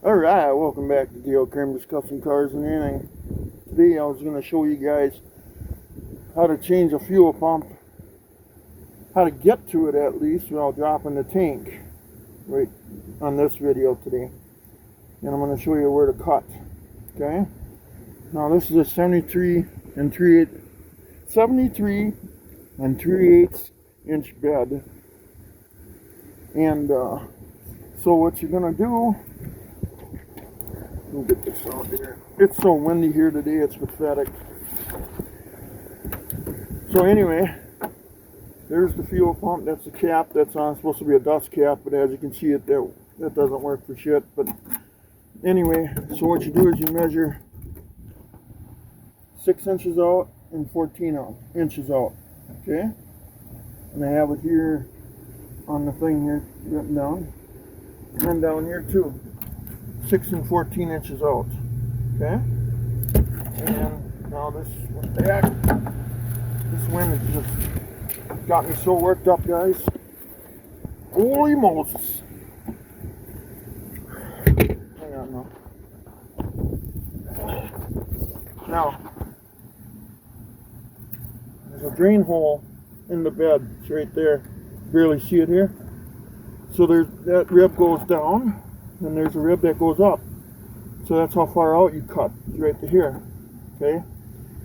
Alright, welcome back to DL Kramer's Custom Cars and Anything. Today I was going to show you guys how to change a fuel pump, how to get to it at least without dropping the tank, right on this video today. And I'm going to show you where to cut, okay? Now this is a 73 and 3/8 inch bed. And so what you're going to do, let me get this out here. It's so windy here today, it's pathetic. So anyway, there's the fuel pump. That's the cap that's on. It's supposed to be a dust cap, but as you can see, that doesn't work for shit. But anyway, so what you do is you measure 6 inches out and 14 inches out. Okay? And I have it here on the thing here written down. And down here too. 6 and 14 inches out. Okay? And now this wind has just got me so worked up, guys. Holy Moses. Hang on now, there's a drain hole in the bed. It's right there. Barely see it here. So that rib goes down. And there's a rib that goes up. So that's how far out you cut, right to here. Okay?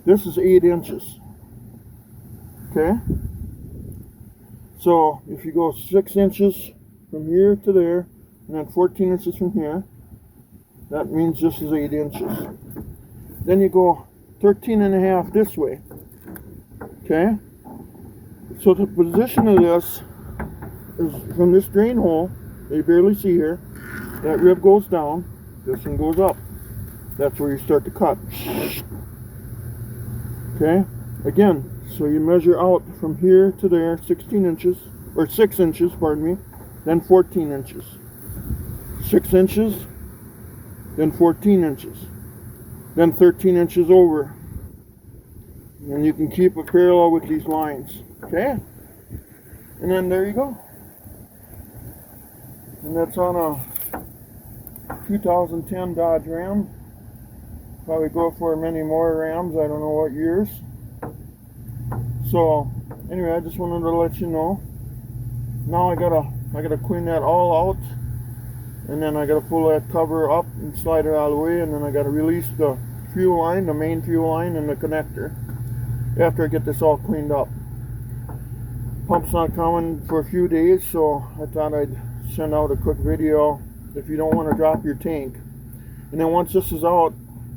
This is 8 inches. Okay? So if you go 6 inches from here to there, and then 14 inches from here, that means this is 8 inches. Then you go 13 and a half this way. Okay? So the position of this is from this drain hole, that you barely see here. That rib goes down, this one goes up. That's where you start to cut. Okay? Again, so you measure out from here to there 16 inches, or 6 inches, pardon me, then 14 inches. 6 inches, then 14 inches. Then 13 inches over. And you can keep it parallel with these lines. Okay? And then there you go. And that's on a 2010 Dodge Ram. Probably go for many more Rams, I don't know what years. So anyway, I just wanted to let you know. Now I gotta clean that all out, and then I gotta pull that cover up and slide it out of the way, and then I gotta release the fuel line, the main fuel line, and the connector after I get this all cleaned up. Pump's not coming for a few days, so I thought I'd send out a quick video if you don't want to drop your tank. And then once this is out,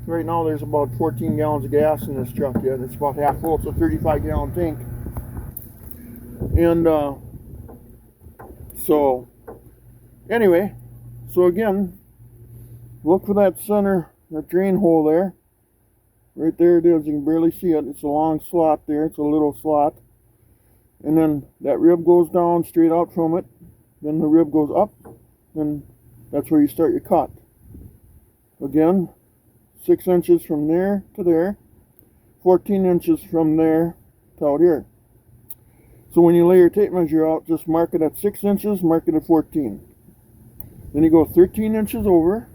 right now there's about 14 gallons of gas in this truck yet. It's about half full. It's a 35-gallon tank. And so anyway, so again, look for that center, that drain hole there. Right there it is. You can barely see it. It's a long slot there. It's a little slot. And then that rib goes down straight out from it. Then the rib goes up. Then that's where you start your cut. Again, 6 inches from there to there, 14 inches from there to out here. So when you lay your tape measure out, just mark it at 6 inches, mark it at 14. Then you go 13 inches over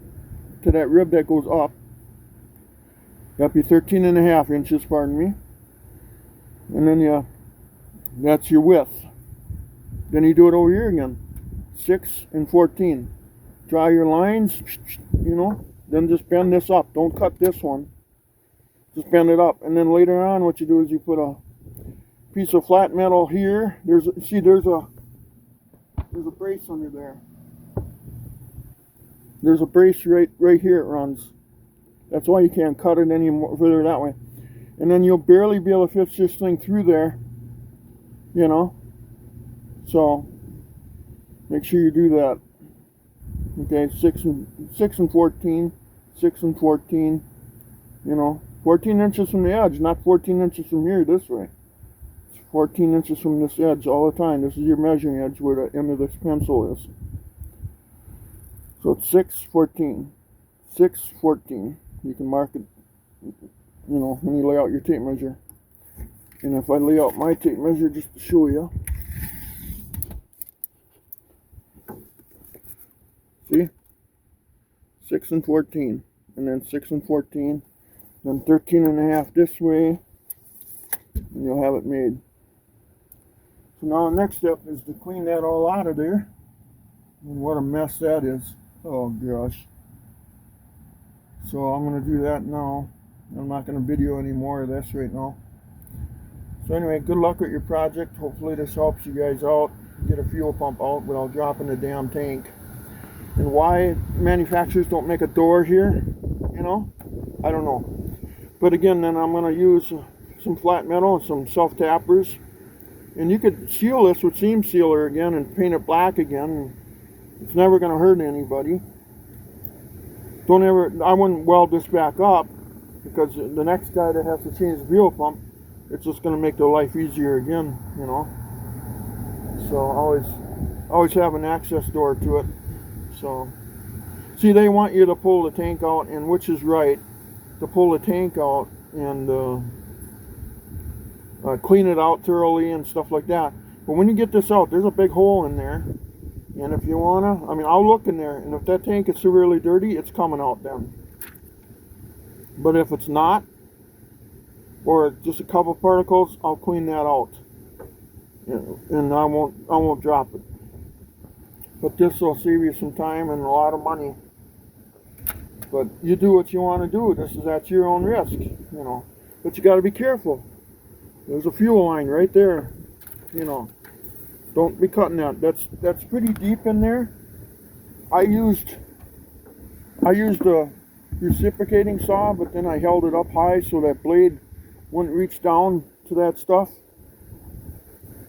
to that rib that goes up. That'd be 13 and a half inches, pardon me. And then that's your width. Then you do it over here again, 6 and 14. Draw your lines, then just bend this up. Don't cut this one. Just bend it up. And then later on, what you do is you put a piece of flat metal here. There's a brace under there. There's a brace right here it runs. That's why you can't cut it any more further that way. And then you'll barely be able to fit this thing through there. So make sure you do that. Okay, 6 and 14, 6 and 14, 14 inches from the edge, not 14 inches from here this way. It's 14 inches from this edge all the time. This is your measuring edge where the end of this pencil is. So it's 6, 14, 6, 14. You can mark it, when you lay out your tape measure. And if I lay out my tape measure just to show you. See? 6 and 14, and then 6 and 14, then 13 and a half this way, and you'll have it made. So now the next step is to clean that all out of there. And what a mess that is. Oh gosh. So I'm going to do that now. I'm not going to video any more of this right now. So anyway, good luck with your project. Hopefully this helps you guys out. Get a fuel pump out without dropping the damn tank. And why manufacturers don't make a door here, you know, I don't know. But again, then I'm going to use some flat metal and some self-tappers. And you could seal this with seam sealer again and paint it black again. It's never going to hurt anybody. I wouldn't weld this back up, because the next guy that has to change the fuel pump, it's just going to make their life easier again, you know. So always have an access door to it. So, see, they want you to pull the tank out, and which is right, to pull the tank out and clean it out thoroughly and stuff like that. But when you get this out, there's a big hole in there. And if you wanna, I mean, I'll look in there, and if that tank is severely dirty, it's coming out then. But if it's not, or just a couple particles, I'll clean that out. And I won't drop it. But this will save you some time and a lot of money. But you do what you want to do. This is at your own risk, you know. But you got to be careful. There's a fuel line right there, you know. Don't be cutting that. That's pretty deep in there. I used a reciprocating saw, but then I held it up high so that blade wouldn't reach down to that stuff.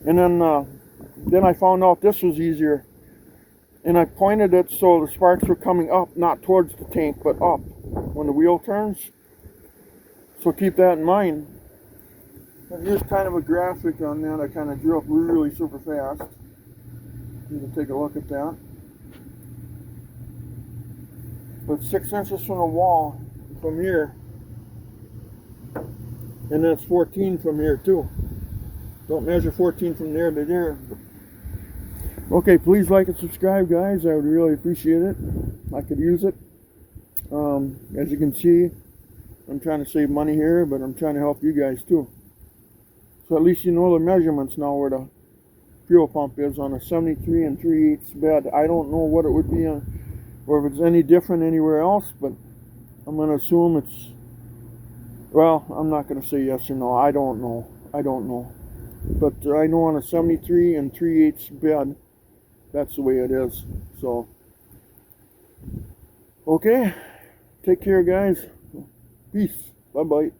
And then I found out this was easier. And I pointed it so the sparks were coming up, not towards the tank, but up when the wheel turns. So keep that in mind. And here's kind of a graphic on that. I kind of drew up really super fast. You can take a look at that. But 6 inches from the wall, from here, and that's 14 from here too. Don't measure 14 from there to there. Okay, please like and subscribe, guys. I would really appreciate it. I could use it. As you can see, I'm trying to save money here, but I'm trying to help you guys too. So at least you know the measurements now where the fuel pump is on a 73 and 3/8 bed. I don't know what it would be on, or if it's any different anywhere else, but I'm going to assume it's, well, I'm not going to say yes or no. I don't know. But I know on a 73 and 3/8 bed, that's the way it is. So, okay. Take care, guys. Peace. Bye-bye.